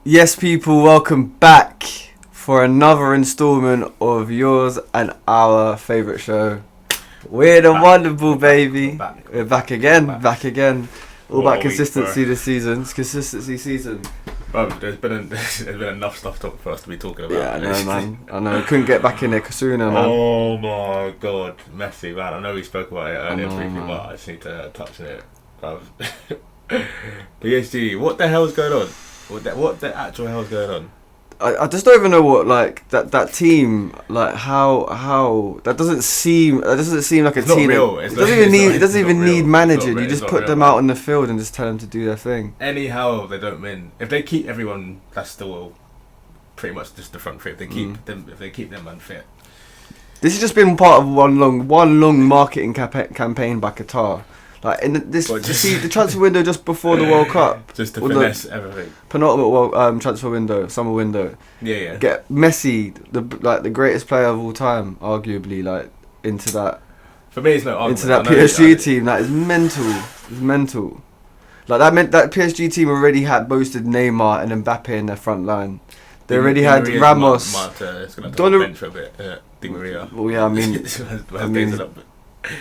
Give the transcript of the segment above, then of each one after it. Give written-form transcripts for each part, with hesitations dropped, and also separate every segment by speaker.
Speaker 1: Yes, people, welcome back for another installment of yours and our favourite show. We're the Wonderballs, baby. We're back again. All about consistency this season. It's consistency season.
Speaker 2: Bro, there's been enough stuff for us to be talking about.
Speaker 1: Yeah, I know, man. I know. We couldn't get back in there, Kasuna, man.
Speaker 2: Oh my god, Messi, man. I know we spoke about it earlier briefly, but I just need to touch on it. PSG, what the hell's going on? What the actual hell's going on?
Speaker 1: I just don't even know what that team how that doesn't seem like a
Speaker 2: it's
Speaker 1: team.
Speaker 2: Not real.
Speaker 1: It doesn't even need managing. You just put them out on the field and just tell them to do their thing.
Speaker 2: Anyhow, they don't win. If they keep everyone, that's still pretty much just the front three. If they keep them unfit.
Speaker 1: This has just been part of one long marketing campaign by Qatar. Like the transfer window just before the World Cup,
Speaker 2: just to finesse everything.
Speaker 1: Penultimate transfer window, summer window.
Speaker 2: Yeah.
Speaker 1: Get Messi, the greatest player of all time, arguably, into that.
Speaker 2: For me, it's no argument.
Speaker 1: Into that PSG team. That is mental. It's mental. Like that meant that PSG team already had boasted Neymar and Mbappe in their front line. They already had Ramos.
Speaker 2: It's gonna have to bench for a bit. Di Maria.
Speaker 1: Well, yeah, I mean.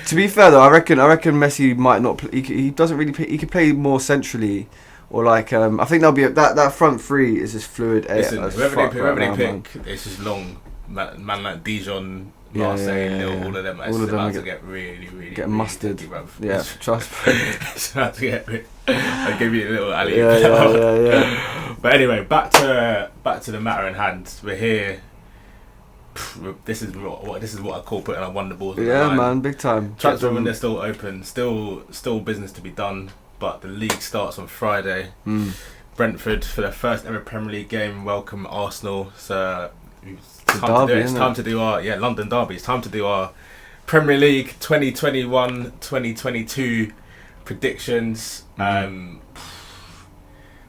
Speaker 1: To be fair though, I reckon Messi might not. He doesn't really. He could play more centrally, or I think there'll be that front three is just fluid.
Speaker 2: Listen, whoever they pick, it's just long. Man like Dijon, Marseille, all of them. It's about to get really
Speaker 1: get mustard. Yeah, trust me.
Speaker 2: It's about to get. I'll give you a little alley.
Speaker 1: Yeah.
Speaker 2: But anyway, back to the matter in hand. We're here. This is what I call putting our Wonderballs on the line.
Speaker 1: Man, big time.
Speaker 2: Transfer window still open, still business to be done, but the league starts on Friday. Brentford for their first ever Premier League game welcome Arsenal. So it's time to do our London derby. It's time to do our Premier League 2021-2022 predictions.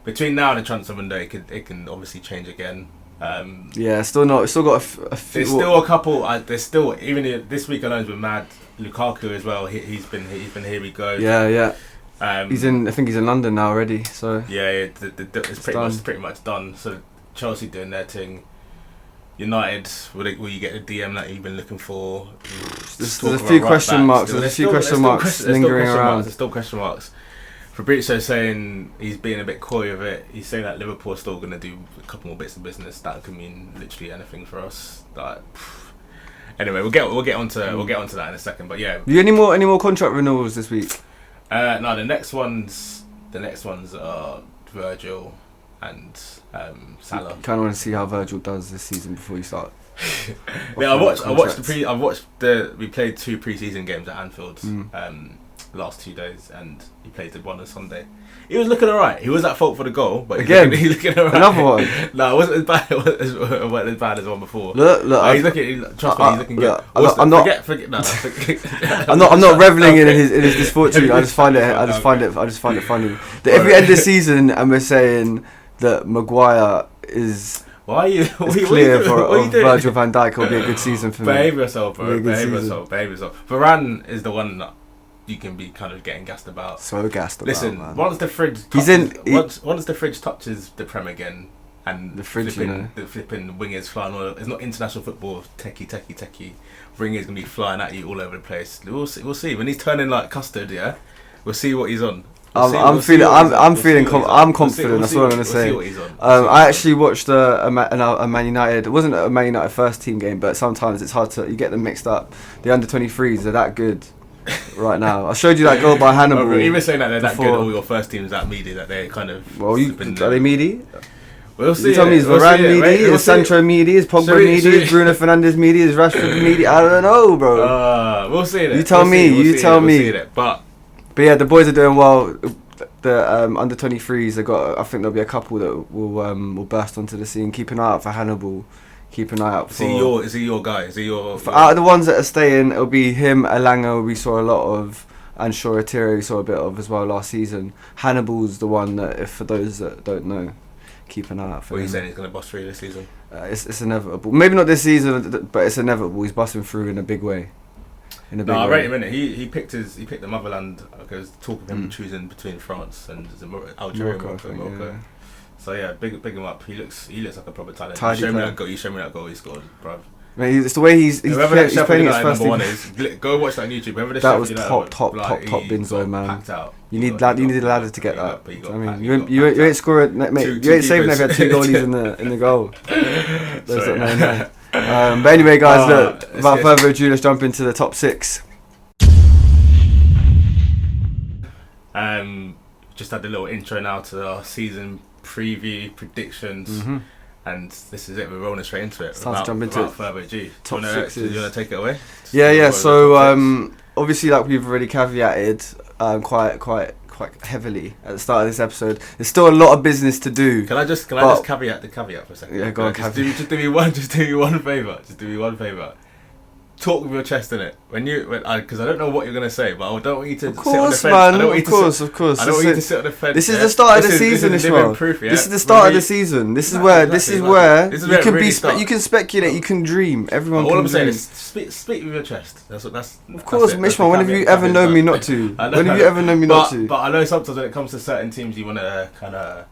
Speaker 2: Between now and the transfer window, it can obviously change again.
Speaker 1: Still got a few.
Speaker 2: There's still a couple. There's still even this week alone's been mad. Lukaku as well. He's been here we go.
Speaker 1: Yeah. He's in. I think he's in London now already. So
Speaker 2: it's pretty much done. So Chelsea doing their thing. United, will you get the DM that you've been looking for?
Speaker 1: There's a few question marks. There's a few question marks lingering around.
Speaker 2: There's still question marks. Fabrizio saying he's being a bit coy with it. He's saying that Liverpool's still going to do a couple more bits of business. That could mean literally anything for us. Anyway, we'll get onto that in a second. But yeah,
Speaker 1: you any more contract renewals this week?
Speaker 2: No, the next ones are Virgil and Salah.
Speaker 1: Kind of want to see how Virgil does this season before you start.
Speaker 2: Yeah, we played 2 pre-season games at Anfield. Last 2 days, and he played the one on Sunday. He was looking alright. He was at fault for the goal, but he's looking alright.
Speaker 1: Another one.
Speaker 2: No, it wasn't as bad. It wasn't as bad as the one before.
Speaker 1: Look.
Speaker 2: He's looking. Trust me, he's looking good.
Speaker 1: I'm not reveling in his misfortune. I just find it funny that every end of the season, and we're saying that Maguire is.
Speaker 2: Why are you
Speaker 1: clear for Virgil van Dijk will be a good season for me.
Speaker 2: Behave yourself, bro. Behave yourself. Varane is the one that you can be kind of getting gassed about.
Speaker 1: So gassed about.
Speaker 2: Listen,
Speaker 1: man.
Speaker 2: once the fridge touches the Prem again, and
Speaker 1: the fridge,
Speaker 2: the flipping wingers flying all over. It's not international football. Techie. Wingers gonna be flying at you all over the place. We'll see. When he's turning like custard, we'll see what he's on. I'm confident. That's what I'm gonna say. I actually watched a Man United. It wasn't a Man United first team game, but sometimes it's hard to you get them mixed up. The under 23s are that good. Right now, I showed you that goal by Hannibal. Even saying that they're that good, all your first teams that meaty, that they're kind of.
Speaker 1: Well, are they meaty?
Speaker 2: We'll see.
Speaker 1: You tell me, is Varane meaty? Is Sancho meaty? Is Pogba meaty? Is Bruno Fernandes meaty? Is Rashford meaty? I don't know, bro.
Speaker 2: We'll see it.
Speaker 1: You tell me.
Speaker 2: But
Speaker 1: yeah, the boys are doing well. The under 23s, I think there'll be a couple that will burst onto the scene. Keep an eye out for Hannibal. Keep an eye out for.
Speaker 2: Is he your guy? Is he your?
Speaker 1: Out of the ones that are staying, it'll be him, Elanga. We saw a lot of, and Shoretire we saw a bit of as well last season. Hannibal's the one that, if for those that don't know, keep an eye out for.
Speaker 2: What are you saying? He's going to bust through this season?
Speaker 1: It's inevitable. Maybe not this season, but it's inevitable. He's busting through in a big way.
Speaker 2: I rate him in it. He picked the motherland because talk of him choosing between France and Algeria, Morocco. So yeah, big him up. He looks like a proper talent.
Speaker 1: Tidy
Speaker 2: You show me
Speaker 1: player.
Speaker 2: that goal he scored, bruv.
Speaker 1: Mate, it's the way he's
Speaker 2: Whoever that
Speaker 1: playing
Speaker 2: Sheffield
Speaker 1: his
Speaker 2: United
Speaker 1: first
Speaker 2: number
Speaker 1: team.
Speaker 2: one is, go watch that on YouTube. Whoever the
Speaker 1: That
Speaker 2: Sheffield
Speaker 1: was
Speaker 2: United
Speaker 1: top
Speaker 2: like,
Speaker 1: Benzo, man.
Speaker 2: Packed out.
Speaker 1: You need a ladder to get that.
Speaker 2: He
Speaker 1: I
Speaker 2: got
Speaker 1: mean,
Speaker 2: packed,
Speaker 1: you ain't scoring, mate. You ain't saving if you had 2 goalies in the goal.
Speaker 2: Sorry.
Speaker 1: But anyway, guys, look. Without further ado, let's jump into the top 6.
Speaker 2: Just had a little intro now to our season preview predictions, and this is it. We're rolling straight into it.
Speaker 1: It's time to jump into it.
Speaker 2: Further ado,
Speaker 1: Top
Speaker 2: do you want to take it away?
Speaker 1: Yeah. So obviously, like we've already caveated, quite heavily at the start of this episode. There's still a lot of business to do.
Speaker 2: Can I just caveat the caveat for a second?
Speaker 1: Yeah, go on.
Speaker 2: Just do me one favour. Talk with your chest in it because I don't know what you're gonna say, but I don't want you to sit on the fence.
Speaker 1: Man, of course.
Speaker 2: I don't want you to sit on the fence.
Speaker 1: This is the start of the season, Ishmael. This is the start of the season. This is where you can you can speculate, you can dream. Everyone.
Speaker 2: All I'm saying is speak with your chest. That's.
Speaker 1: Of course, Ishmael. When have you ever known me not to? When have you ever known me not to?
Speaker 2: But I know sometimes when it comes to certain teams, you want to kind of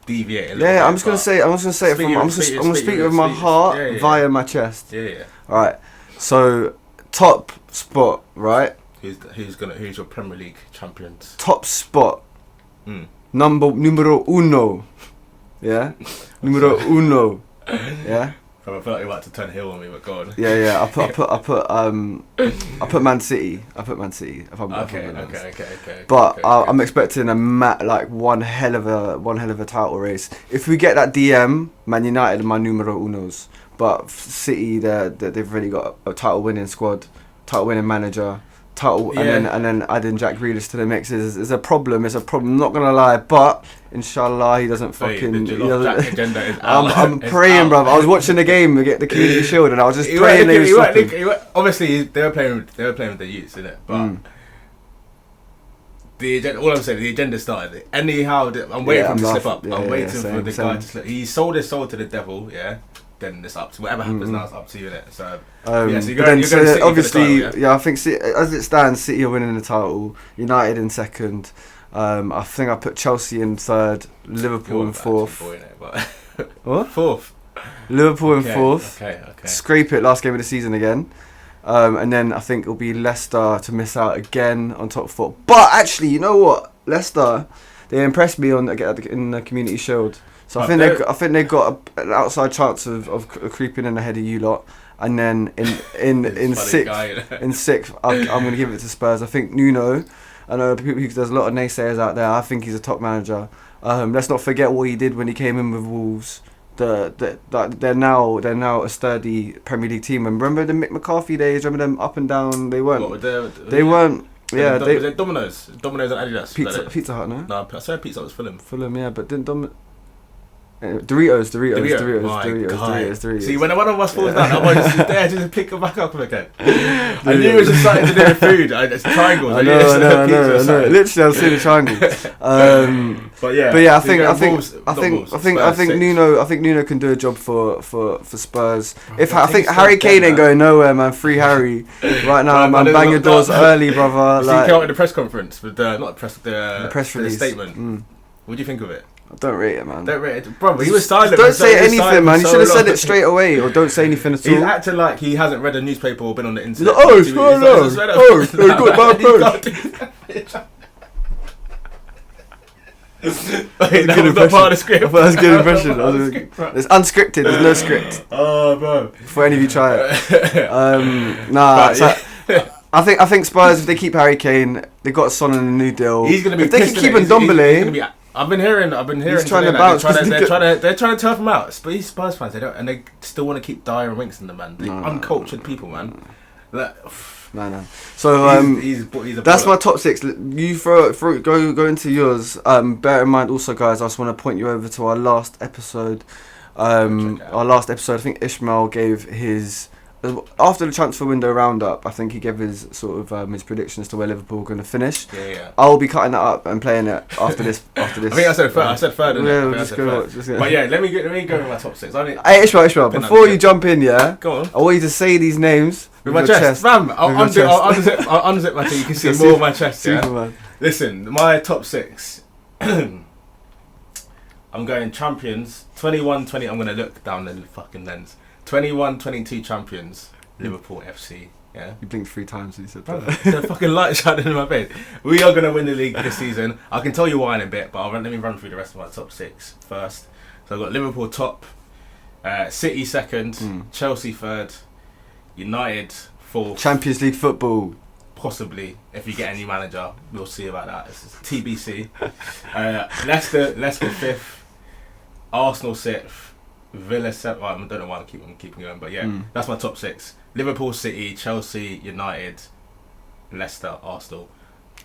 Speaker 2: deviate a little bit.
Speaker 1: Yeah, I'm just gonna say it. I'm gonna speak with my heart via my chest.
Speaker 2: Yeah.
Speaker 1: All right. So, top spot, right?
Speaker 2: Who's your Premier League champions?
Speaker 1: Top spot. Numero uno. Yeah? Numero uno. Yeah?
Speaker 2: I feel like you're about to turn heel on me, but go on.
Speaker 1: Yeah. I put Man City. If I'm
Speaker 2: Okay.
Speaker 1: But I'm expecting one hell of a title race. If we get that DM, Man United are my numero unos. But City, they've already got a title-winning squad, title-winning manager, and then adding Jack Grealish to the mix is a problem. It's a problem. I'm not gonna lie, but inshallah he doesn't fucking.
Speaker 2: Jack agenda is out.
Speaker 1: I'm praying, bruv. I was watching the game, the Community Shield, and I was just praying they were stopping.
Speaker 2: Obviously, they were playing with the youths, innit? But the agenda, all I'm saying, the agenda started. Anyhow, I'm waiting for him to slip up. I'm waiting for the guy to slip. He sold his soul to the devil. Yeah. Then it's up to whatever happens now. It's up to you, innit? So so you're going to
Speaker 1: obviously,
Speaker 2: the title,
Speaker 1: I think as it stands, City are winning the title. United in second. I think I put Chelsea in third. Liverpool in fourth. What?
Speaker 2: Fourth.
Speaker 1: Liverpool in fourth.
Speaker 2: Okay.
Speaker 1: Scrape it last game of the season again. And then I think it'll be Leicester to miss out again on top 4. But actually, you know what? Leicester, they impressed me in the Community Shield. So I think they've got an outside chance of creeping in ahead of you lot, and then in sixth, I'm going to give it to Spurs. I think Nuno. I know there's a lot of naysayers out there. I think he's a top manager. Let's not forget what he did when he came in with Wolves. They're now a sturdy Premier League team. And remember the Mick McCarthy days? Remember them up and down? They weren't. They weren't. Yeah,
Speaker 2: was it Domino's and Adidas?
Speaker 1: Pizza Hut, no?
Speaker 2: No, I said Pizza Hut was Fulham.
Speaker 1: Fulham, yeah, but didn't Doritos.
Speaker 2: See, when one of us falls down, I want to there to pick it back up again. I knew it was just something to do with food. It's triangles. I know.
Speaker 1: Literally, I was seeing the triangles. But yeah, I think Nuno can do a job for Spurs. I think Harry Kane ain't going nowhere, man. Free Harry right now, man. Bang your doors early, brother.
Speaker 2: You came out in the press conference with the press
Speaker 1: release
Speaker 2: statement. What do you think of it?
Speaker 1: Don't rate it, man.
Speaker 2: Don't rate it. Bro, he was silent.
Speaker 1: Don't say anything, man. You should have said it straight away, or don't say anything at all.
Speaker 2: He's acting like he hasn't read a newspaper or been on the internet.
Speaker 1: Good, bad
Speaker 2: Not part of the script.
Speaker 1: That's a good impression. It's unscripted. There's no script.
Speaker 2: Oh, bro.
Speaker 1: Before any of you try it. I think Spurs, if they keep Harry Kane, they got Son on a new deal.
Speaker 2: He's gonna be.
Speaker 1: If they can keep Ndombele.
Speaker 2: I've been hearing. He's
Speaker 1: trying to bounce.
Speaker 2: They're trying to turf him out. But he's Spurs fans. They still want to keep Dyer and Winks in the man. Uncultured people, man.
Speaker 1: No. So
Speaker 2: he's
Speaker 1: that's my top 6. You go into yours. Bear in mind also, guys, I just want to point you over to our last episode. I think Ishmael gave his. After the transfer window roundup, I think he gave his sort of his predictions to where Liverpool are going to finish.
Speaker 2: Yeah.
Speaker 1: I'll be cutting that up and playing it after this.
Speaker 2: I think I said third. I said third.
Speaker 1: Yeah, just go.
Speaker 2: But yeah, let me go with my top 6.
Speaker 1: Hey Ishmael, before you jump in,
Speaker 2: go on.
Speaker 1: I want you to say these names
Speaker 2: with my chest. Fam, I'll unzip my chest. You can see more of my chest. Yeah?
Speaker 1: Superman.
Speaker 2: Listen, my top 6. I'm I'm going champions. 21-20. I'm going to look down the fucking lens. 21-22 champions. Liverpool FC. Yeah.
Speaker 1: You blinked 3 times when you said that.
Speaker 2: The fucking light shining in my face. We are going to win the league this season. I can tell you why in a bit, but let me run through the rest of my top 6 first. So I've got Liverpool top, City second, Chelsea third, United fourth.
Speaker 1: Champions League football.
Speaker 2: Possibly, if you get a new manager, we'll see about that. It's TBC. Leicester fifth, Arsenal sixth, Villa seventh. Well, I don't know why I'm keeping going, but yeah, that's my top 6. Liverpool, City, Chelsea, United, Leicester, Arsenal.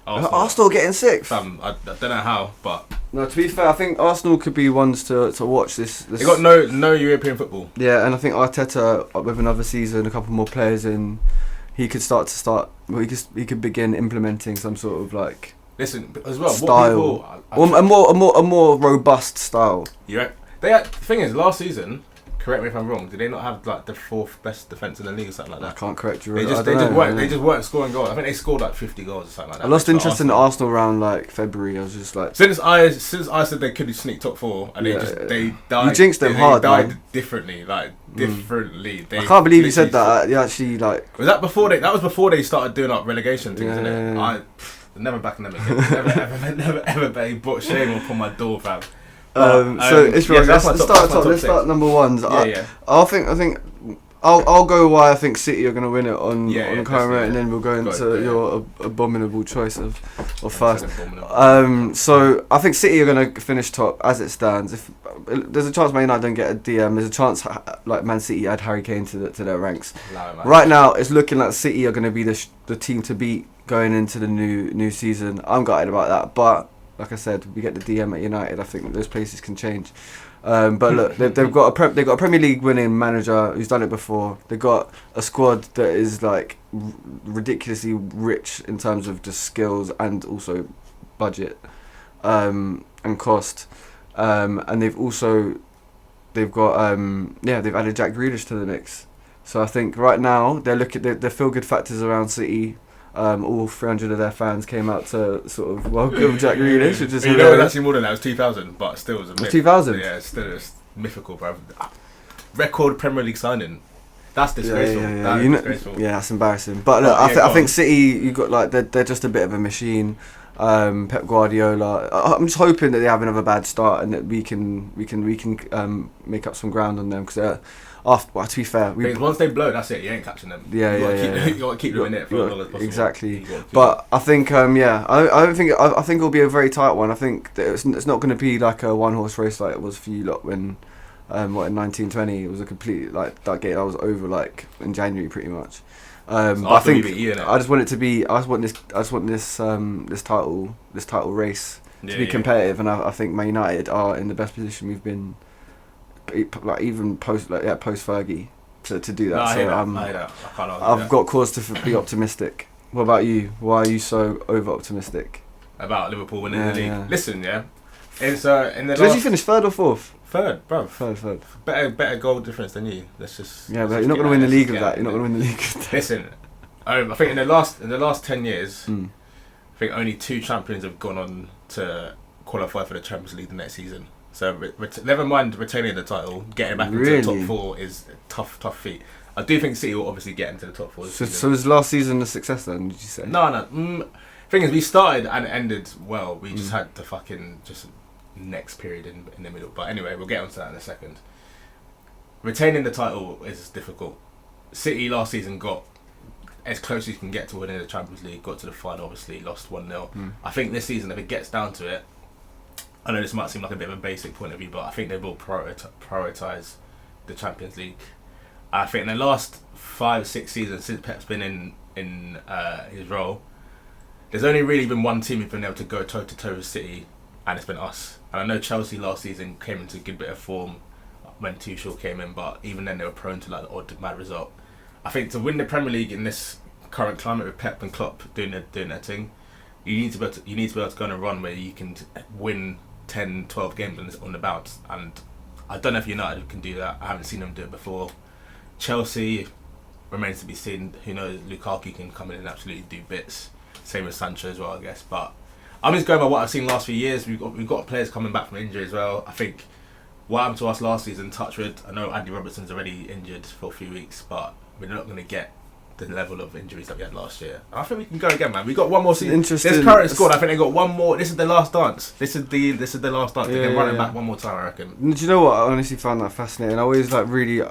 Speaker 1: Arsenal getting 6th.
Speaker 2: I don't know how, but
Speaker 1: no. To be fair, I think Arsenal could be ones to watch this.
Speaker 2: They got no European football.
Speaker 1: Yeah, and I think Arteta with another season, a couple more players in, he could he could begin implementing some sort of like
Speaker 2: as well
Speaker 1: style, a more robust style.
Speaker 2: Yeah, the thing is, last season, correct me if I'm wrong, did they not have like the 4th best defence in the league or something like that?
Speaker 1: I can't correct you.
Speaker 2: They just weren't scoring goals. I think they scored like 50 goals or something like that.
Speaker 1: I lost interest in Arsenal around like February. I was just like,
Speaker 2: since I said they could sneak top 4, and they died.
Speaker 1: You jinxed them hard.
Speaker 2: They died
Speaker 1: man.
Speaker 2: differently.
Speaker 1: I can't believe you said that. You actually like.
Speaker 2: Was that before they? That was before they started doing up relegation things, isn't it?
Speaker 1: Yeah.
Speaker 2: Never backing them again. never ever. He brought shame upon my door, fam.
Speaker 1: So Israel, let's start number ones.
Speaker 2: Yeah.
Speaker 1: I think I'll go why I think City are going to win it on current, and then we'll go into your abominable choice of first. So I think City are going to finish top as it stands. If there's a chance Man United don't get a DM, there's a chance like Man City add Harry Kane to their ranks. Right now, it's looking like City are going to be the team to beat going into the new season. I'm gutted about that, but like I said, we get the DM at United. I think those places can change. But look, they've got a Premier League winning manager who's done it before. They've got a squad that is like ridiculously rich in terms of just skills and also budget and cost. And they've added Jack Grealish to the mix. So I think right now they're feel good factors around City. All 300 of their fans came out to sort of welcome Jack Grealish, which is
Speaker 2: it was actually more than that. It was 2000, but still it was
Speaker 1: 2000.
Speaker 2: Yeah, it's still mythical, bro. Record Premier League signing. That's disgraceful.
Speaker 1: Disgraceful. Yeah, that's embarrassing. But look, I think City, you got like they're just a bit of a machine. Pep Guardiola. I'm just hoping that they have another bad start and that we can make up some ground on them because to be fair,
Speaker 2: once they blow, that's it. You ain't catching them.
Speaker 1: Yeah.
Speaker 2: You got to keep them in it for as long as possible.
Speaker 1: Exactly. But I think I think it'll be a very tight one. I think that it's not going to be like a one horse race like it was for you lot when in 1920 it was a complete like that game. I was over like in January pretty much. But I think I just want it to be. I just want this title race to be competitive, and I think Man United are in the best position we've been, like even post Fergie to do that. I've got cause to be optimistic. What about you? Why are you so over optimistic
Speaker 2: about Liverpool winning the league? Yeah. Listen, it's in the.
Speaker 1: Did you finish 3rd or 4th?
Speaker 2: 3rd, bro.
Speaker 1: 3rd.
Speaker 2: Better goal difference than you. Let's just.
Speaker 1: Yeah, but you're not going to win the league with that. You're not going to win the league with that.
Speaker 2: Listen, I think in the last 10 years, I think only 2 champions have gone on to qualify for the Champions League the next season. So never mind retaining the title, getting back into the top 4 is a tough feat. I do think City will obviously get into the top 4.
Speaker 1: So was last season a success then? Did you say?
Speaker 2: No. Thing is, we started and ended well. We just had the fucking next period in the middle. But anyway, we'll get onto that in a second. Retaining the title is difficult. City last season got as close as you can get to winning the Champions League, got to the final, obviously lost 1-0. I think this season, if it gets down to it, I know this might seem like a bit of a basic point of view, but I think they will prioritise the Champions League. I think in the last 5-6 seasons since Pep's been in his role, there's only really been one team who's been able to go toe to toe with City, and it's been us. And I know Chelsea last season came into a good bit of form when Tuchel came in, but even then they were prone to like the odd mad result. I think to win the Premier League in this current climate with Pep and Klopp doing their thing, you need to be able to go on a run where you can win 10, 12 games on the bounce. And I don't know if United can do that. I haven't seen them do it before. Chelsea remains to be seen. Who knows? Lukaku can come in and absolutely do bits. Same with Sancho as well, I guess. But I'm just going by what I've seen last few years. We've got players coming back from injury as well. I think what happened to us last season, touchwood, I know Andy Robertson's already injured for a few weeks, but we're not going to get the level of injuries that we had last year. And I think we can go again, man. We got one more season. This current squad, I think they got one more. This is the last dance. This is the last dance. They can run it back one more time, I reckon.
Speaker 1: Do you know what? I honestly found that fascinating. I always really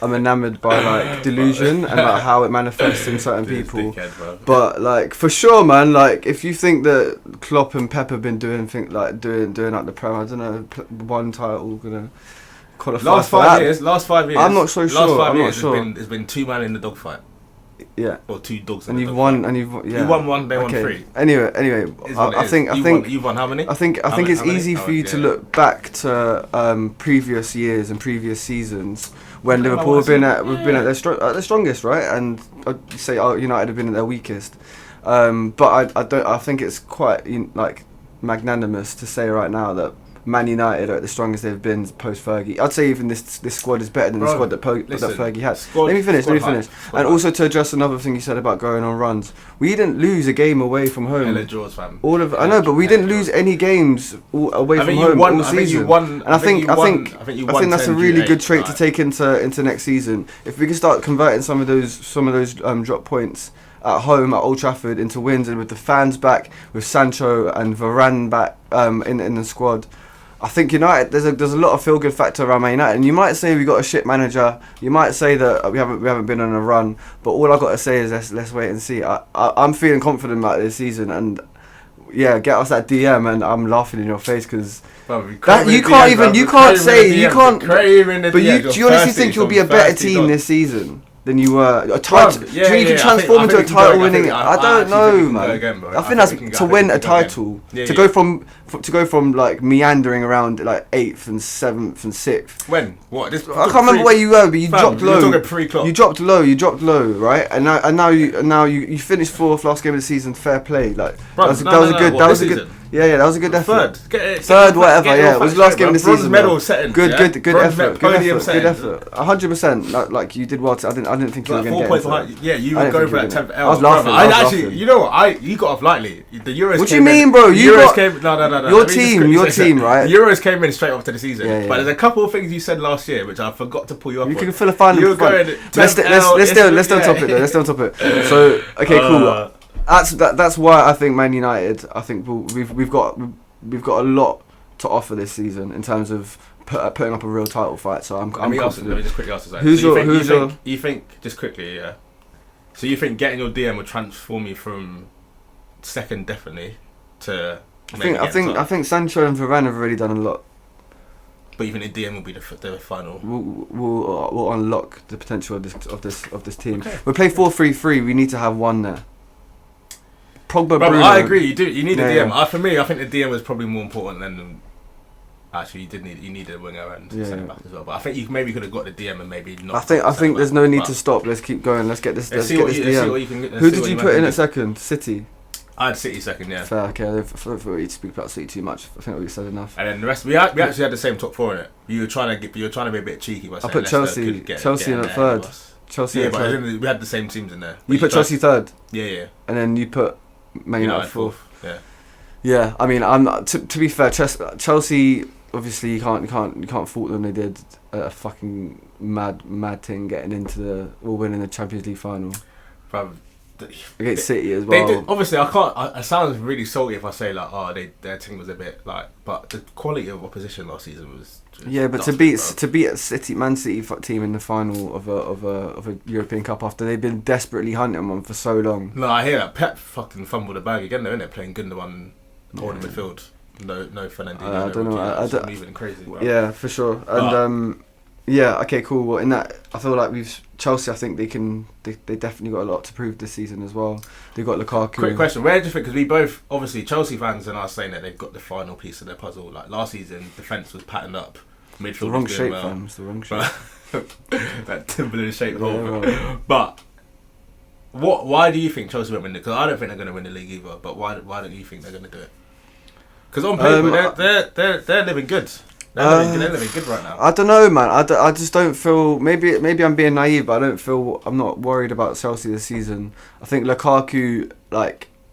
Speaker 1: I'm enamoured by delusion and how it manifests in certain people.
Speaker 2: Dickhead,
Speaker 1: but for sure, man. If you think that Klopp and Pep have been doing doing the Prem, I don't know, one title gonna qualify.
Speaker 2: Last 5 years.
Speaker 1: I'm not so sure.
Speaker 2: Last 5 years, there's been 2 men in the dogfight.
Speaker 1: Yeah.
Speaker 2: Or 2 dogs.
Speaker 1: And you've won. And you've
Speaker 2: You won 1. They won 3.
Speaker 1: Anyway. I think
Speaker 2: you've won how many?
Speaker 1: I think it's easy for you to look back to previous years and previous seasons when Liverpool have been at their strongest, right? And I'd say United have been at their weakest. But I think it's quite magnanimous to say right now that Man United are at the strongest they've been post Fergie. I'd say even this squad is better than the squad that Fergie had. Let me finish. And also to address another thing you said about going on runs, we didn't lose a game away from home. I know, but we didn't lose any games away from home all season. And I think that's a really good trait to take into next season. If we can start converting some of those drop points at home at Old Trafford into wins, and with the fans back, with Sancho and Varane back in the squad, I think United, there's a lot of feel good factor around Man United. And you might say we got a shit manager, you might say that we haven't been on a run, but all I've got to say is let's wait and see. I'm feeling confident about this season, and get us that DM, and I'm laughing in your face because you can't say. But do you honestly think you'll be a better team this season than you were? A title? Do you think you can transform into a title winning? I don't know, man. I think that's to win a title. To go from meandering around 8th and 7th and 6th.
Speaker 2: When? What?
Speaker 1: I can't remember where you were, but you dropped low. You dropped low, right? And now you finished 4th last game of the season. Fair play. That was a good. Yeah, that was a good effort. Third, whatever. Yeah, it was the last game of the season.
Speaker 2: Medal setting.
Speaker 1: Good effort. Good effort. 100%. Like you did well. I didn't think you were going to get it.
Speaker 2: Yeah, you were going for that 10th L.
Speaker 1: I was laughing.
Speaker 2: Actually, you know what? You got off lightly. The Euros.
Speaker 1: What do you mean, bro?
Speaker 2: No.
Speaker 1: Your team, right?
Speaker 2: The Euros came in straight after the season.
Speaker 1: Yeah.
Speaker 2: But there's a couple of things you said last year which I forgot to pull you up on.
Speaker 1: You can fill a final. Let's stay on topic. So okay, cool. That's why I think Man United. I think we've got a lot to offer this season in terms of putting up a real title fight. So I'm confident.
Speaker 2: Let me just quickly ask
Speaker 1: you.
Speaker 2: You think just quickly, yeah. So you think getting your DM would transform you from second definitely to?
Speaker 1: I think Sancho and Varane have already done a lot.
Speaker 2: But even the DM will be the final.
Speaker 1: We'll unlock the potential of this team. Okay. We play 4-3-3. We need to have one there. Pogba, Bruno.
Speaker 2: I agree. You do. You need a DM. Yeah. For me, I think the DM was probably more important than. Actually, you needed a winger and centre back as well. But I think you maybe could have got the DM and maybe not.
Speaker 1: I think there's no need to stop. Let's keep going. Let's get this. Let's get this DM. Who did you put in at second? City.
Speaker 2: I had City second, yeah.
Speaker 1: Fair, okay. I thought we'd speak about City too much. I think we said enough.
Speaker 2: And then the rest, we actually had the same top 4 in it. You were trying to be a bit cheeky by saying
Speaker 1: I put Chelsea in at third. Chelsea.
Speaker 2: Yeah, but we had the same teams in there.
Speaker 1: You put Chelsea third.
Speaker 2: Yeah.
Speaker 1: And then you put Man United fourth.
Speaker 2: Yeah.
Speaker 1: Yeah, I mean, I'm not, to be fair, Chelsea. Obviously, you can't fault them. They did a fucking mad thing getting into winning the Champions League final. Against City as well.
Speaker 2: They did, obviously, I can't. It sounds really salty if I say their team was a bit but the quality of opposition last season was.
Speaker 1: Yeah, but to beat a Man City team in the final of a European Cup after they've been desperately hunting one for so long.
Speaker 2: No, I hear that. Pep fucking fumbled the bag again, though, isn't it? Playing Gundogan holding midfield. No Fernandinho.
Speaker 1: I don't know. I don't.
Speaker 2: Moving crazy. Bro.
Speaker 1: Yeah, for sure. And yeah, okay, cool. Well, in that, I feel like Chelsea. I think they definitely got a lot to prove this season as well. They got Lukaku.
Speaker 2: Quick question: where do you think? Because we both obviously Chelsea fans and us saying that they've got the final piece of their puzzle. Like last season, defense was patterned up, midfield
Speaker 1: the wrong
Speaker 2: was
Speaker 1: shape,
Speaker 2: well.
Speaker 1: fam. It's the wrong shape.
Speaker 2: That Timberland shaped hole.
Speaker 1: Right.
Speaker 2: But why do you think Chelsea won't win it? Because I don't think they're going to win the league either. But why don't you think they're going to do it? Because on paper they're living good. They're living good right now.
Speaker 1: I don't know, man. I just don't feel. Maybe I'm being naive, but I don't feel. I'm not worried about Chelsea this season. I think Lukaku,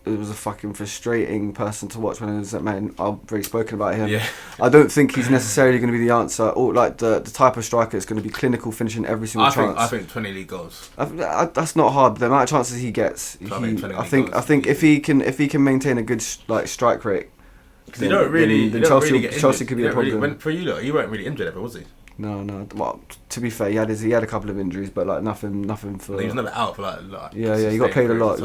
Speaker 1: was a fucking frustrating person to watch when I was at Man. I've already spoken about him.
Speaker 2: Yeah.
Speaker 1: I don't think he's necessarily going to be the answer, or like the type of striker that's going to be clinical, finishing every single chance.
Speaker 2: I think 20 league goals.
Speaker 1: That's not hard. But the amount of chances he gets, I think if he can maintain a good strike rate,
Speaker 2: because you don't really,
Speaker 1: Chelsea could be a problem.
Speaker 2: For you, though, he weren't really injured ever, was he?
Speaker 1: No. Well, to be fair, he had a couple of injuries, but like nothing for.
Speaker 2: He was never out for like.
Speaker 1: Yeah, he got played a lot.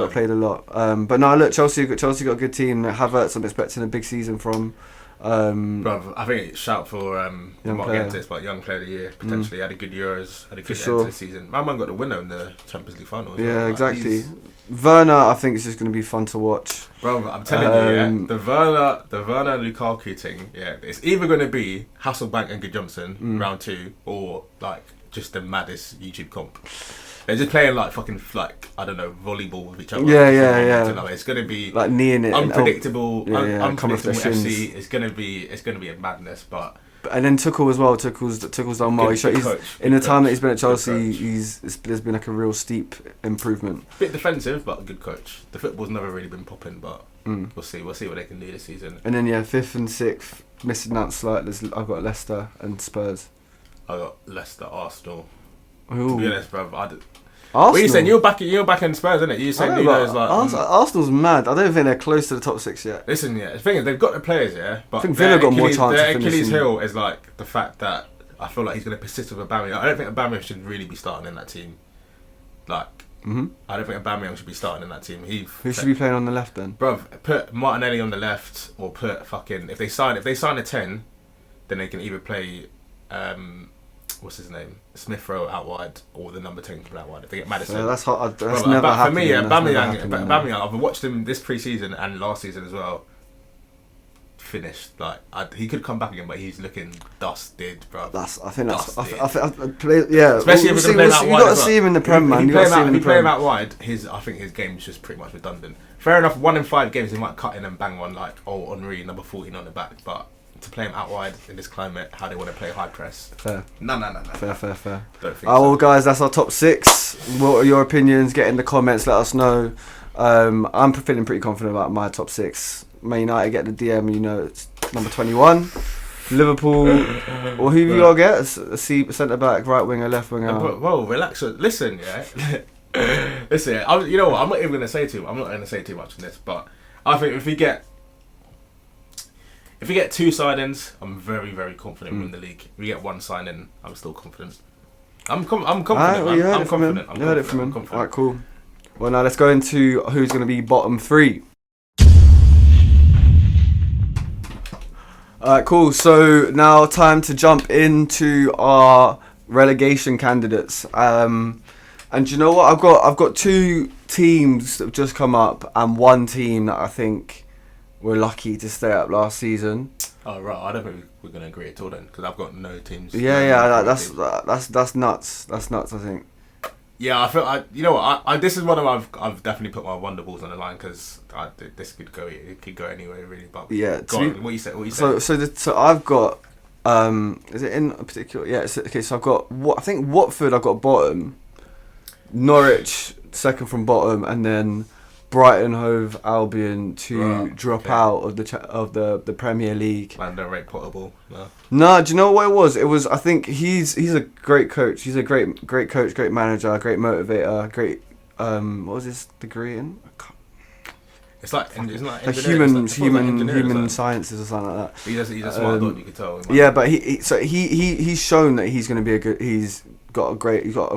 Speaker 1: But no, look, Chelsea got a good team. Havertz, I'm expecting a big season from.
Speaker 2: Bruv, I think it's shout for Mark Gentes, but young player of the year potentially. Had a good Euros, had a good end to the season. My man got the winner in the Champions League final.
Speaker 1: Yeah, exactly. Werner, I think is just going to be fun to watch.
Speaker 2: Bro, I'm telling you, the Werner Lukaku thing, it's either going to be Hasselbank and Gudjohnsen round 2, or like just the maddest YouTube comp. They're just playing like fucking I don't know, volleyball with each other.
Speaker 1: Yeah.
Speaker 2: It's going to be
Speaker 1: like kneeing it,
Speaker 2: unpredictable FC. It's going to be a madness, but.
Speaker 1: And then Tuchel as well. Tuchel's done well. He's in the time that he's been at Chelsea, there's been like a real steep improvement.
Speaker 2: Bit defensive, but a good coach. The football's never really been popping, but we'll see what they can do this season.
Speaker 1: And then 5th and 6th, missing out slightly. I've got Leicester and Spurs.
Speaker 2: I got Leicester, Arsenal.
Speaker 1: Ooh.
Speaker 2: To be honest, bro, Arsenal?
Speaker 1: What are you
Speaker 2: saying? You're back in Spurs, isn't it? You're saying Nuno's like
Speaker 1: Arsenal's mad. I don't think they're close to the top 6 yet.
Speaker 2: Listen, the thing is, they've got the players, but
Speaker 1: I think Villa got more chance.
Speaker 2: Their Achilles heel is like the fact that I feel like he's going to persist with Aubameyang. I don't think Aubameyang should really be starting in that team. I don't think Aubameyang should be starting in that team.
Speaker 1: Who should be playing on the left then?
Speaker 2: Bruv, put Martinelli on the left, or put fucking if they sign a 10, then they can either play what's his name, Smith Rowe out wide, or the number 10 out wide. If they get Madison,
Speaker 1: that's never happened.
Speaker 2: For me, Aubameyang, I've watched him this pre-season and last season as well. Finished he could come back again, but he's looking dusted, bro.
Speaker 1: I think
Speaker 2: Especially
Speaker 1: if
Speaker 2: we're gonna play him out wide.
Speaker 1: You got to see him in the Prem, man.
Speaker 2: If you play him out wide, I think his game is just pretty much redundant. Fair enough, 1 in 5 games he might cut in and bang one like Henry, number 14 on the back, but to play him out wide in this climate, how they want to play high press.
Speaker 1: Fair.
Speaker 2: No.
Speaker 1: Fair.
Speaker 2: Don't think
Speaker 1: well, guys, that's our top 6. What are your opinions? Get in the comments. Let us know. I'm feeling pretty confident about my top 6. Man United get the DM. It's number 21. Liverpool. Or who you got to get? A centre back, right winger, left winger.
Speaker 2: Whoa, relax. Listen, listen. You know what? I'm not even going to say too much on this, but I think if we get 2 signings, I'm very, very confident we win the league. If we get 1 signing, I'm still confident. I'm confident, man. I'm confident.
Speaker 1: You heard it from him. Alright, cool. Well, now let's go into who's going to be bottom 3. Alright, cool. So now time to jump into our relegation candidates. And you know what? I've got 2 teams that have just come up, and 1 team that I think we're lucky to stay up last season.
Speaker 2: Oh right, I don't think we're gonna agree at all then, because I've got no teams.
Speaker 1: That's nuts. That's nuts. I think.
Speaker 2: Yeah, I feel. You know what? This is one of I've definitely put my Wonderballs on the line, because this could go. It could go anywhere really. But what you said.
Speaker 1: So I've got. Is it in a particular? Yeah. Okay. So I've got I think Watford. I've got bottom. Norwich second from bottom, and then Brighton Hove Albion to drop out of the Premier League.
Speaker 2: Man, don't rate Potable.
Speaker 1: No, do you know what it was? It was, I think he's a great coach. He's a great coach, great manager, great motivator, great what was his degree in?
Speaker 2: It's like
Speaker 1: human sciences or something like that.
Speaker 2: He's a smart dog, you can tell.
Speaker 1: Yeah, but he's shown that he's going to be he's got a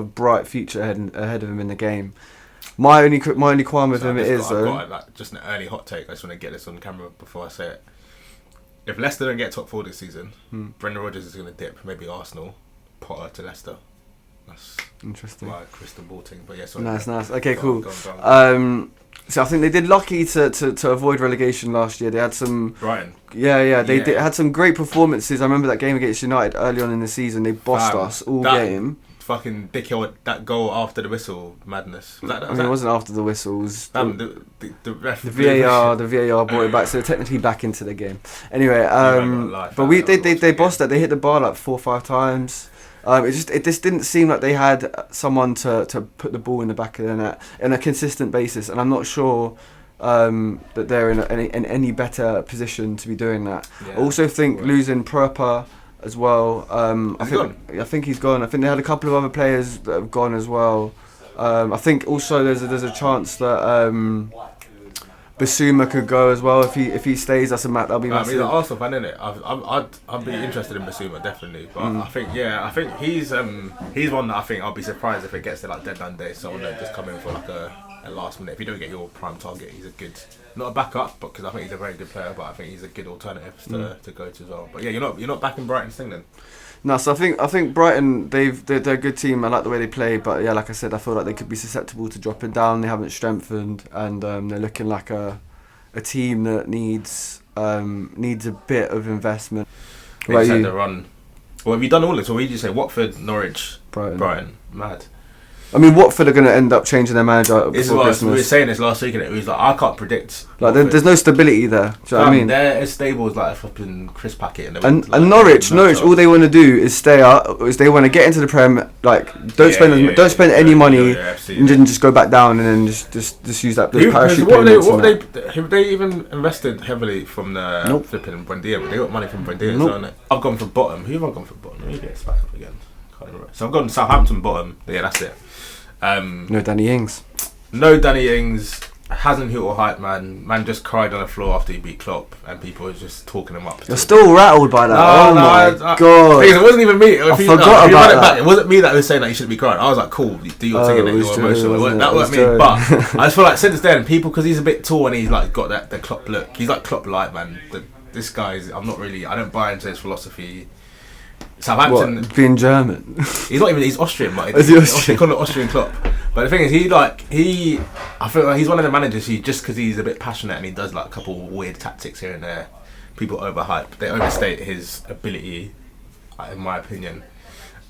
Speaker 1: bright future ahead of him in the game. My only qualm with him I've got
Speaker 2: just an early hot take. I just want to get this on camera before I say it. If Leicester don't get top 4 this season, Brendan Rodgers is going to dip. Maybe Arsenal, Potter to Leicester. That's
Speaker 1: interesting.
Speaker 2: My crystal ball thing. But yeah, sorry.
Speaker 1: Nice. Okay, cool. Go on. So I think they did lucky to avoid relegation last year. They had some
Speaker 2: Brighton.
Speaker 1: Yeah. They had some great performances. I remember that game against United early on in the season. They bossed us all game.
Speaker 2: Fucking Dick Hill, that goal after the whistle, madness.
Speaker 1: It wasn't after the whistles.
Speaker 2: The ref,
Speaker 1: the VAR brought it back, so they're technically back into the game. Anyway, they bossed that. They hit the bar like 4 or 5 times. It just didn't seem like they had someone to put the ball in the back of the net on a consistent basis, and I'm not sure that they're in any better position to be doing that.
Speaker 2: Yeah.
Speaker 1: I also think losing Proper as well. I think he's gone. I think they had a couple of other players that have gone as well. I think also there's a chance that Basuma could go as well if he stays. That'll be massive.
Speaker 2: He's an Arsenal fan, isn't it? I'd be interested in Basuma definitely, but I think he's one that I think I'll be surprised if it gets to like deadline day. Someone that just come in for like a last minute. If you don't get your prime target, he's a good, not a backup, but because I think he's a very good player, but I think he's a good alternative to go to as well. But yeah, you're not backing Brighton's thing then.
Speaker 1: No, so I think Brighton they're a good team. I like the way they play, but yeah, like I said, I feel like they could be susceptible to dropping down. They haven't strengthened, and they're looking like a team that needs a bit of investment.
Speaker 2: They said the run. Well, have you done all this? Or what did you say? Watford, Norwich, Brighton. Mad.
Speaker 1: I mean, Watford are going to end up changing their manager before Christmas.
Speaker 2: We were saying this last week, and it was like I can't predict.
Speaker 1: Like there's no stability there. Do you know what I mean?
Speaker 2: They're as stable as like a flipping crisp packet.
Speaker 1: And Norwich, all they want to do is stay up. Is they want to get into the Prem. Like don't spend any money, and then just go back down, and then just use that parachute payments.
Speaker 2: Have they even invested heavily from the flipping Buendia? They got money from Buendia, haven't they? I've gone for bottom. Who have I gone for bottom? Let me get this back up again. Can't remember. So I've gone Southampton bottom. Yeah, that's it.
Speaker 1: No Danny Ings.
Speaker 2: Hasn't hit or hype, man. Man just cried on the floor after he beat Klopp, and people were just talking him up.
Speaker 1: You're still rattled by that. My God!
Speaker 2: It wasn't even me.
Speaker 1: I forgot about that.
Speaker 2: It wasn't me that was saying that you shouldn't be crying. I was like, cool, do your thing, and you're emotional. That wasn't me. But I just feel like since then, people, because he's a bit tall and he's like got the Klopp look. He's like Klopp light, man. This guy's. I don't buy into his philosophy. Southampton
Speaker 1: being German.
Speaker 2: He's not even. He's Austrian, like
Speaker 1: Austrian?
Speaker 2: Call it Austrian Klopp. But the thing is, I feel like he's one of the managers who, just because he's a bit passionate and he does like a couple weird tactics here and there, people overhype. They overstate his ability, in my opinion.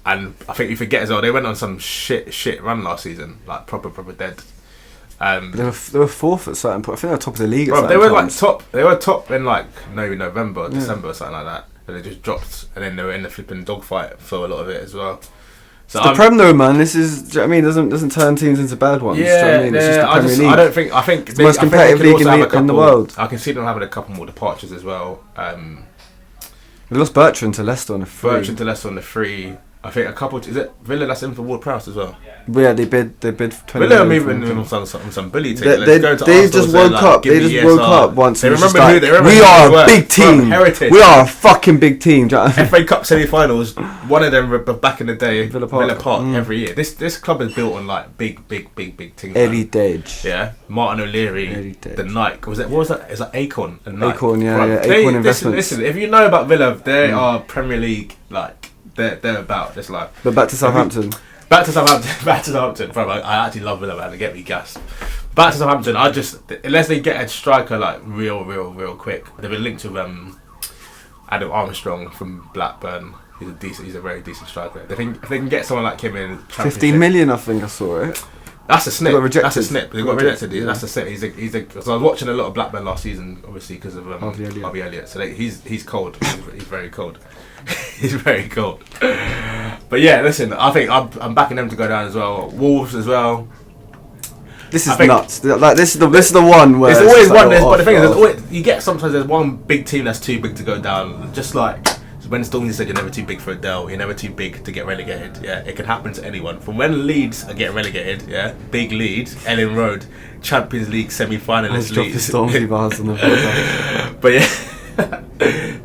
Speaker 2: And I think you forget as well, they went on some shit run last season, like proper dead.
Speaker 1: They were fourth at certain point. I think they were top of the league.
Speaker 2: They were top in like maybe November, December, or something like that. But they just dropped, and then they were in the flipping dogfight for a lot of it as well. So
Speaker 1: it's the Prem though, man. This is, do you know what I mean? Doesn't turn teams into bad ones.
Speaker 2: Yeah,
Speaker 1: do you know what I mean? It's just the Premier League.
Speaker 2: I think
Speaker 1: it's the most competitive league in the world.
Speaker 2: I can see them having a couple more departures as well.
Speaker 1: They lost Bertrand to Leicester on the free.
Speaker 2: I think a couple. Is it Villa that's in for Ward-Prowse as well?
Speaker 1: Yeah, they bid 20
Speaker 2: Villa are moving on some bully team.
Speaker 1: They just woke up. They just woke up once. They remember who they remember. We are a big team. We are a fucking big team.
Speaker 2: FA Cup semi-finals. One of them back in the day. Villa Park every year. This club is built on like big teams.
Speaker 1: Heritage.
Speaker 2: Yeah, Martin O'Leary. The Nike. What was that? Is that Acorn?
Speaker 1: Acorn, yeah. Acorn Investments.
Speaker 2: Listen, if you know about Villa, they are Premier League like. They're about this life.
Speaker 1: But back to Southampton.
Speaker 2: Back to Southampton. Bro, I actually love Villa, man. They get me gassed. Back to Southampton. Unless they get a striker like real quick. They've been linked with Adam Armstrong from Blackburn. He's a very decent striker. If they can get someone like him in
Speaker 1: 15 million, I think I saw it.
Speaker 2: That's a snip.
Speaker 1: They got rejected.
Speaker 2: That's a snip. They got rejected. Yeah. That's a snip. Because I was watching a lot of Blackburn last season, obviously because of Harvey Elliott. So he's cold. He's very cold. He's very cold. But yeah, listen. I think I'm backing them to go down as well. Wolves as well.
Speaker 1: This is nuts. Like this is the one where
Speaker 2: it's always one. But the thing is, you get sometimes there's one big team that's too big to go down. Just like when Stormzy said, "You're never too big for Adele. You're never too big to get relegated." Yeah, it can happen to anyone. From when Leeds are getting relegated, yeah, big Leeds, Ellen Road, Champions League semi-finalist Leeds.
Speaker 1: Stormzy bars on the
Speaker 2: But yeah.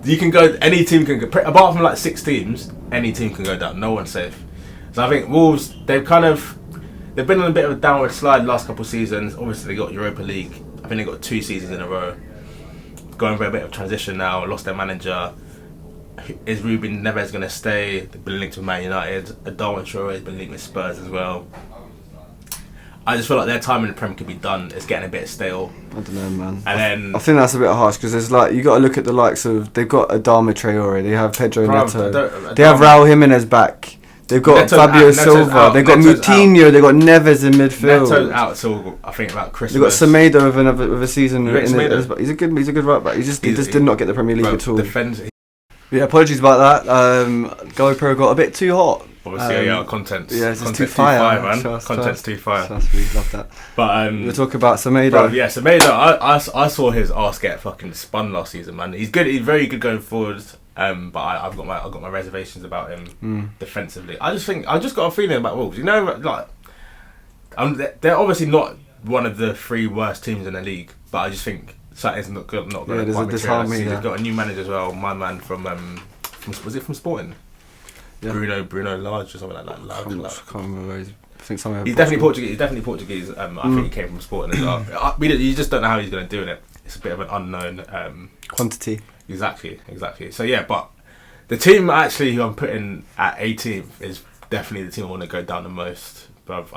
Speaker 2: You can go. Any team can go. Apart from like 6 teams, any team can go down. No one's safe. So I think Wolves. They've been on a bit of a downward slide the last couple of seasons. Obviously, they got Europa League. I think they got 2 seasons in a row. Going for a bit of transition now. Lost their manager. Is Ruben Neves going to stay? They've been linked with Man United. Darwin Traore has been linked with Spurs as well. I just feel like their time in the Prem could be done. It's getting a bit stale.
Speaker 1: I don't know, man.
Speaker 2: And then
Speaker 1: I think that's a bit harsh because there's like you got to look at the likes of they've got Adama Traore, they have Pedro Neto, they have Raul Jimenez back, they've got Fabio Silva, they've got Moutinho, they've got Neves in midfield.
Speaker 2: Neto's out till I think about Christmas.
Speaker 1: They've got Semedo with a season. He's a good right back. He just did not get the Premier League at all. Yeah, apologies about that. GoPro got a bit too hot.
Speaker 2: Obviously, content's
Speaker 1: it's
Speaker 2: content's
Speaker 1: too fire,
Speaker 2: man. Content's too fire.
Speaker 1: Trust me, love that.
Speaker 2: But
Speaker 1: we'll talk about Semedo.
Speaker 2: Bro, yeah, Semedo. I saw his arse get fucking spun last season, man. He's good. He's very good going forward. But I've got my reservations about him defensively. I just got a feeling about Wolves. You know, like, they're obviously not one of the 3 worst teams in the league, but I just think something's not going to quite materialise. They've got a new manager as well. My man from was it from Sporting? Yeah. Bruno Lage or something like that. I can't remember. I think something. He's definitely Portuguese. I think he came from Sporting as well. You just don't know how he's going to do it. It's a bit of an unknown
Speaker 1: quantity.
Speaker 2: Exactly. So yeah, but the team actually who I'm putting at 18th is definitely the team I want to go down the most. But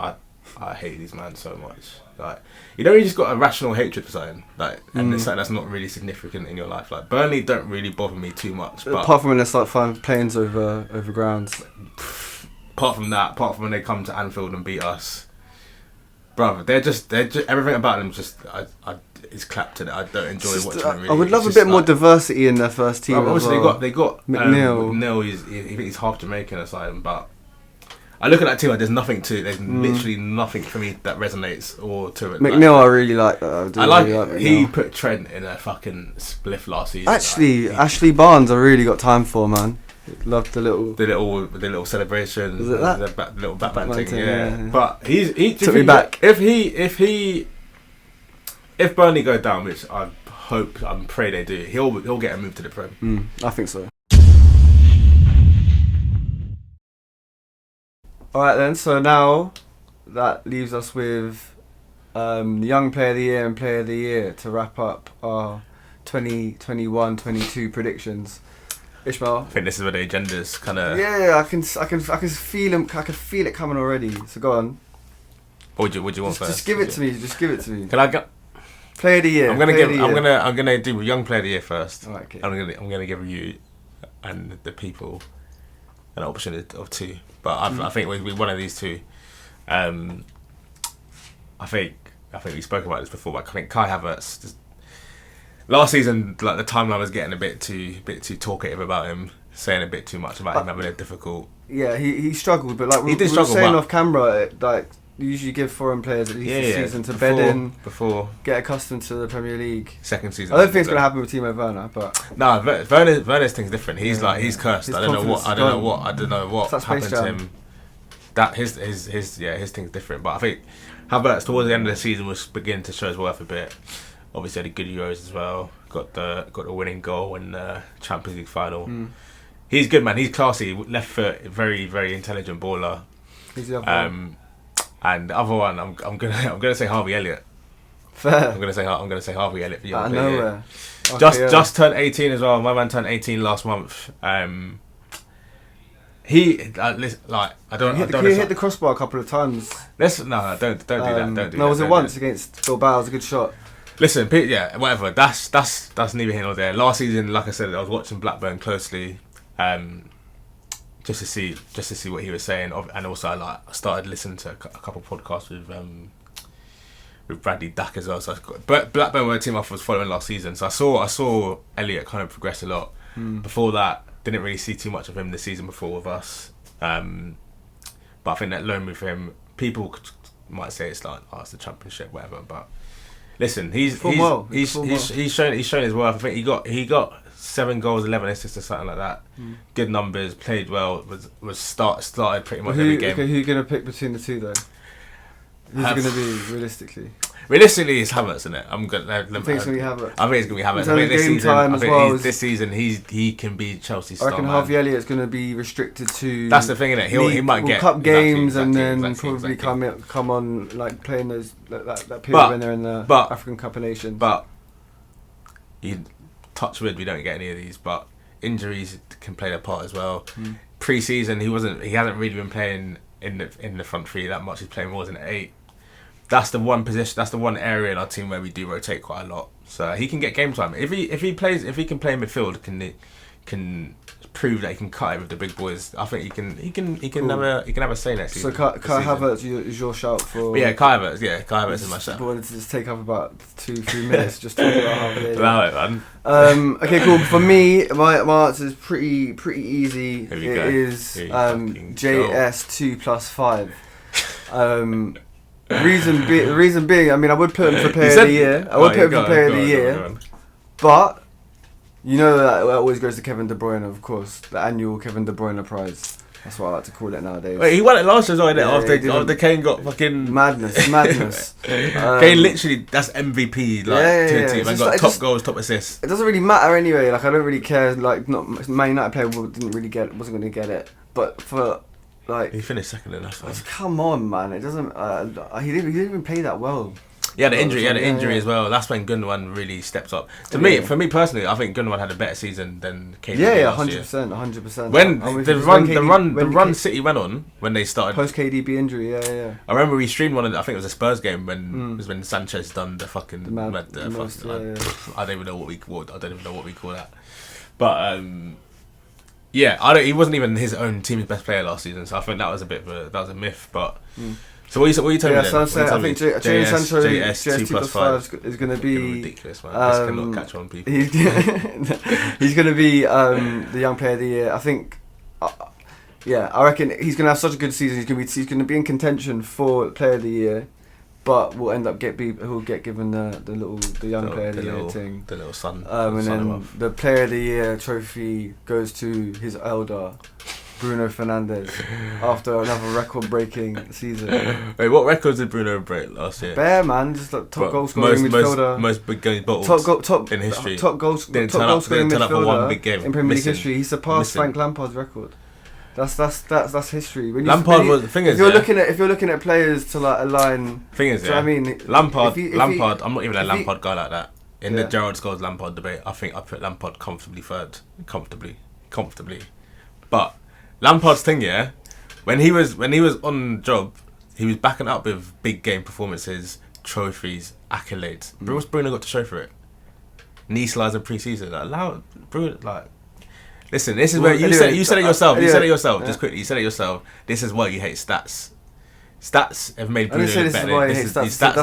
Speaker 2: I hate these man so much. Like, you know, you just got a rational hatred for something, like, and it's something that's not really significant in your life. Like, Burnley don't really bother me too much. But
Speaker 1: apart from when they start flying planes over grounds.
Speaker 2: Apart from when they come to Anfield and beat us, brother, they're just everything about them just is clapped in it. I don't enjoy watching them. Really.
Speaker 1: I would love a bit more diversity in their first team.
Speaker 2: Obviously,
Speaker 1: well.
Speaker 2: they got
Speaker 1: McNeil.
Speaker 2: McNeil, he's half Jamaican or something, but I look at that team like there's literally nothing for me that resonates or to it.
Speaker 1: McNeil, I really like that.
Speaker 2: He put Trent in a fucking spliff last season.
Speaker 1: Actually, Ashley Barnes, I really got time for, man. Loved the little celebration.
Speaker 2: Was it that? The little Batman thing, yeah. But he
Speaker 1: took me back.
Speaker 2: If Burnley go down, which I'm pray they do, he'll get a move to the Prem.
Speaker 1: I think so. Alright then, so now that leaves us with Young Player of the Year and Player of the Year to wrap up our 2021-22 predictions. Ishmael,
Speaker 2: I think this is where the agenda's kind of.
Speaker 1: Yeah, I can feel him. I can feel it coming already. So go on.
Speaker 2: What would you want first?
Speaker 1: Just give it to me. Just give it to me.
Speaker 2: Can I go?
Speaker 1: Player of the Year.
Speaker 2: I'm gonna do Young Player of the Year first.
Speaker 1: Alright, okay.
Speaker 2: I'm gonna give you and the people an option of 2, but I think with one of these 2, I think we spoke about this before, but I think Kai Havertz. Last season, like, the timeline was getting a bit too talkative about him, saying a bit too much about him having a difficult.
Speaker 1: Yeah, he struggled, but like
Speaker 2: we were
Speaker 1: saying off camera, like, you usually give foreign players at least a season to bed in,
Speaker 2: before
Speaker 1: get accustomed to the Premier League.
Speaker 2: Second season.
Speaker 1: I don't think it's going to happen with Timo Werner, but
Speaker 2: no, Werner's thing's different. He's he's cursed. I don't know what happened to him. That his thing's different. But I think Havertz towards the end of the season was beginning to show his worth a bit. Obviously had a good Euros as well. Got the winning goal in the Champions League final. He's good, man. He's classy. Left foot, very very intelligent baller.
Speaker 1: He's the other one.
Speaker 2: And the other one, I'm gonna say Harvey Elliott.
Speaker 1: Fair.
Speaker 2: I'm gonna say Harvey Elliott.
Speaker 1: Out of nowhere.
Speaker 2: Just turned 18 as well. My man turned 18 last month. He like I don't.
Speaker 1: He hit the crossbar a couple of times.
Speaker 2: Don't do that. Don't do that.
Speaker 1: No, was it once against Bilbao? It was a good shot.
Speaker 2: Listen, yeah, whatever. That's neither here nor there. Last season, like I said, I was watching Blackburn closely, just to see what he was saying, and also I started listening to a couple of podcasts with Bradley Dack as well. So but Blackburn were a team I was following last season, so I saw Elliott kind of progress a lot. Before that, didn't really see too much of him the season before with us. But I think that loan move for him, people might say it's like, it's the Championship, whatever, but. Listen, he's shown his worth. I think he got 7 goals, 11 assists or something like that. Good numbers, played well. Started pretty much every game.
Speaker 1: Okay, who are you gonna pick between the 2 though? Who's it gonna be realistically?
Speaker 2: Realistically, it's Havertz, isn't it? I think
Speaker 1: it's gonna be Havertz.
Speaker 2: I think it's gonna be Havertz. This season he can be Chelsea's star.
Speaker 1: I reckon Harvey Elliott's gonna be restricted to.
Speaker 2: That's the thing, isn't it? He might get
Speaker 1: cup games and then probably come on like playing those that period when they're in the African Cup of Nations.
Speaker 2: But you touch wood, we don't get any of these. But injuries can play their part as well. Pre-season, he hasn't really been playing in the front 3 that much. He's playing more than 8. That's the one position. That's the one area in our team where we do rotate quite a lot. So he can get game time if he can play in midfield. can prove that he can cut it with the big boys. I think he can have a say next season.
Speaker 1: So Kai Havertz is your shout for?
Speaker 2: But yeah, Kai Havertz is my shout.
Speaker 1: I wanted to just take up about 2-3 minutes just talking about Harvey.
Speaker 2: Allow it, man.
Speaker 1: Okay, cool. For me, my answer is pretty easy.
Speaker 2: Here we
Speaker 1: it
Speaker 2: go.
Speaker 1: is JS 2+5. Reason being, I mean, I would put him for player of the year. I would put him for player of the year, but. You know that always goes to Kevin De Bruyne, of course. The annual Kevin De Bruyne prize. That's what I like to call it nowadays.
Speaker 2: Wait, he won it last year as well, after Kane got fucking...
Speaker 1: Madness.
Speaker 2: Kane literally, that's MVP, to the team. And got top goals, top assists.
Speaker 1: It doesn't really matter anyway. Like, I don't really care. Like, not Man United player wasn't going to get it. But for, like...
Speaker 2: He finished second in that.
Speaker 1: Come on, man. It doesn't... he didn't even play that well.
Speaker 2: He had an injury as well. That's when Gundogan really stepped up. For me personally, I think Gundogan had a better season than Kane.
Speaker 1: Yeah, 100%.
Speaker 2: When the run City went on when they started
Speaker 1: post KDB injury, yeah.
Speaker 2: I remember we streamed one of I think it was a Spurs game when Sanchez done the fucking I don't even know what we call that. But he wasn't even his own team's best player last season, so I think that was a myth. But. So what are you telling me?
Speaker 1: So I'm saying, I think Jadon Sancho JS 2+5 is going to be
Speaker 2: ridiculous, man. This cannot catch on people.
Speaker 1: He's going to be the young player of the year. I think. I reckon he's going to have such a good season. He's going to be in contention for player of the year, but will end up he'll get given the young player of the year thing.
Speaker 2: The little son.
Speaker 1: And then the player of the year trophy goes to his elder. Bruno Fernandes after another record-breaking season.
Speaker 2: Wait, what records did Bruno break last year?
Speaker 1: Bare, man, just like top goal scoring midfielder,
Speaker 2: most big games bottled in history.
Speaker 1: Top goal scoring midfielder
Speaker 2: one big game
Speaker 1: in Premier League history. He surpassed Frank Lampard's record. That's history. If you're looking at players to like align.
Speaker 2: Thing is,
Speaker 1: I mean,
Speaker 2: Lampard. I'm not even a Lampard guy like that. In the Gerrard Scholes Lampard debate, I think I put Lampard comfortably third. Comfortably. But Lampard's thing, when he was on job, he was backing up with big game performances, trophies, accolades. What's Bruno got to show for it? Knee slides in pre-season. Allow Bruno, listen. This is where you said it yourself. Just quickly, you said it yourself. This is why you hate stats. Stats have made Bruno better.
Speaker 1: That's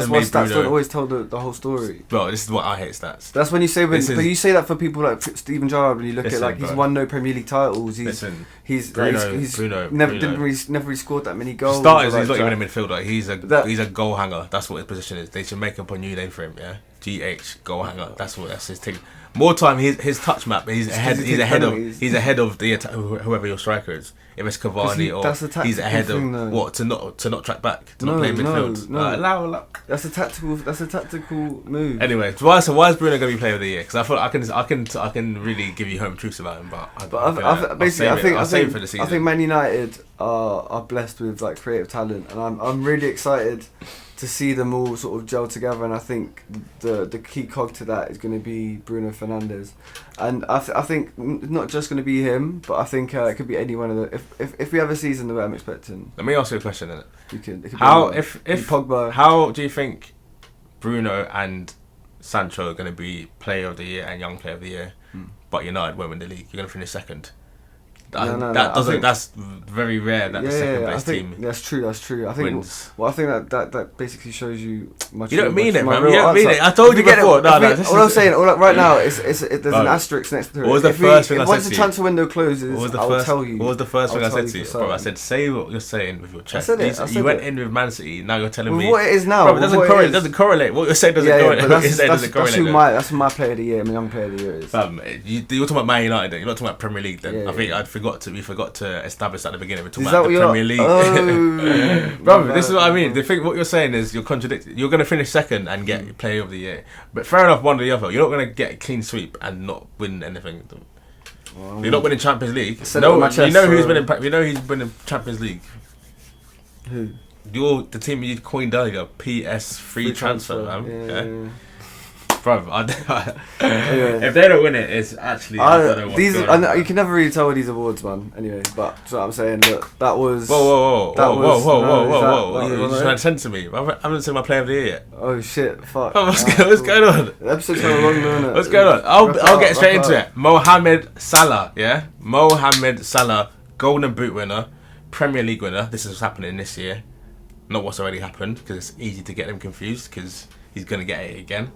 Speaker 1: why stats don't always tell the whole story.
Speaker 2: Bro, this is why I hate stats.
Speaker 1: That's when you say but you say that for people like Steven Gerrard when you look at he's won no Premier League titles. He's
Speaker 2: Bruno
Speaker 1: never really scored that many goals.
Speaker 2: Starters, he's not even a midfielder. He's a goal hanger. That's what his position is. They should make up a new name for him. Yeah, GH goal hanger. That's his thing. More time, his touch map. He's ahead of the whoever your striker is. If it's Cavani or he's ahead of what to not track back to not play midfield.
Speaker 1: No. That's a tactical move.
Speaker 2: Anyway, why is Bruno going to be player of the year? Because I thought I can really give you home truths about him, but I'll save it for the season.
Speaker 1: I think Man United are blessed with like creative talent, and I'm really excited to see them all sort of gel together, and I think the key cog to that is going to be Bruno Fernandes, and I think not just going to be him, but I think it could be any one of the. If we have a season the way I'm expecting.
Speaker 2: Let me ask you a question then.
Speaker 1: If Pogba.
Speaker 2: How do you think Bruno and Sancho are going to be player of the year and young player of the year, but United won't win the league? You're going to finish second. That's very rare that the second place team.
Speaker 1: That's true. I think.
Speaker 2: Wins.
Speaker 1: Well, I think that basically shows you.
Speaker 2: You don't mean it, man. You don't mean it. I told you before.
Speaker 1: All I'm saying, right now, there's an asterisk next to it.
Speaker 2: What was the first thing I said to you?
Speaker 1: Once the transfer window closes, I'll tell you.
Speaker 2: What was the first thing I said to you? Bro, I said, say what you're saying with your chest. You went in with Man City. Now you're telling me
Speaker 1: what it is now.
Speaker 2: Bro, it doesn't correlate. What you're saying doesn't correlate.
Speaker 1: That's my player of the year. My young player of the year is.
Speaker 2: You're talking about Man United. Then you're not talking about Premier League. Then I think we forgot to establish at the beginning. We're talking about the Premier League. Brother, this is what I mean. What you're saying is you're contradicting. You're going to finish second and get player of the year. But fair enough, one or the other. You're not going to get a clean sweep and not win anything. You're not winning Champions League. You know who's winning Champions League.
Speaker 1: Who?
Speaker 2: The team you coined earlier, PS free transfer, man.
Speaker 1: Yeah.
Speaker 2: Bruv,
Speaker 1: Anyway.
Speaker 2: if they don't win it, it's actually. I don't know what's
Speaker 1: these,
Speaker 2: going on,
Speaker 1: you can never really tell with these awards, man. Anyway, but that's what I'm saying. Look, that was.
Speaker 2: Whoa!
Speaker 1: Whoa!
Speaker 2: You're just trying to censor me. I haven't seen my player of the year yet.
Speaker 1: Oh shit! Fuck.
Speaker 2: What's going on?
Speaker 1: The episode's kind of long, isn't it?
Speaker 2: What's going on? I'll get straight into it. Mohamed Salah, yeah? Mohamed Salah, Golden Boot winner, Premier League winner. This is what's happening this year. Not what's already happened, because it's easy to get them confused, because he's going to get it again.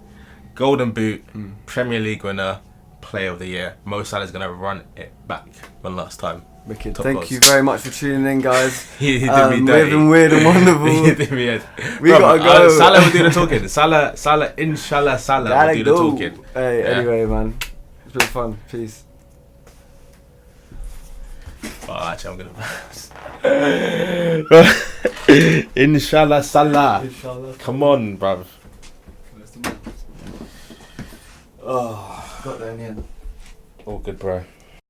Speaker 2: Golden Boot, Premier League winner, Player of the Year. Mo Salah's going to run it back one last time.
Speaker 1: Wicked. Thank you very much for tuning in, guys.
Speaker 2: He did me dirty.
Speaker 1: We've been weird and wonderful.
Speaker 2: He did me
Speaker 1: we gotta go.
Speaker 2: Salah will do the talking. Salah, inshallah, Salah will do the talking.
Speaker 1: Hey, yeah. Anyway, man. It's been fun. Peace.
Speaker 2: Oh, actually, I'm gonna. Inshallah, Salah.
Speaker 1: Inshallah.
Speaker 2: Come on, bruv.
Speaker 1: Oh, got there in the end.
Speaker 2: All good, bro.